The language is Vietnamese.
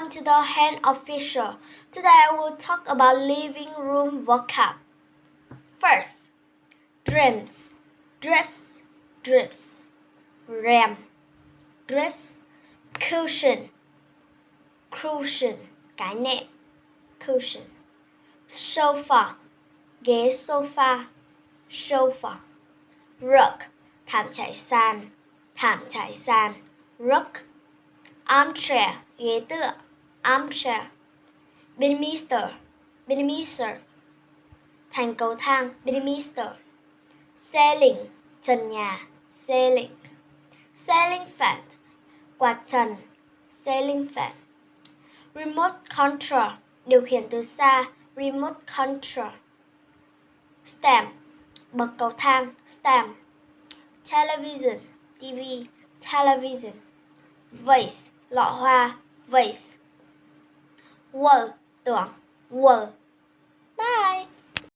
Welcome to the Hand Official. Today I will talk about living room vocab. First, dreams, drips, drips, ram, drips, cushion, cushion, cái nệm, cushion, sofa, ghế sofa, sofa, rug, thảm trải sàn, rug, armchair, ghế tựa, armchair, banister, thành cầu thang, banister, ceiling, trần nhà, ceiling fan, quạt trần, ceiling fan, remote control, điều khiển từ xa, remote control, stamp, bậc cầu thang, stamp, television, TV, television, vase, lọ hoa, vase, wall, tường, wall,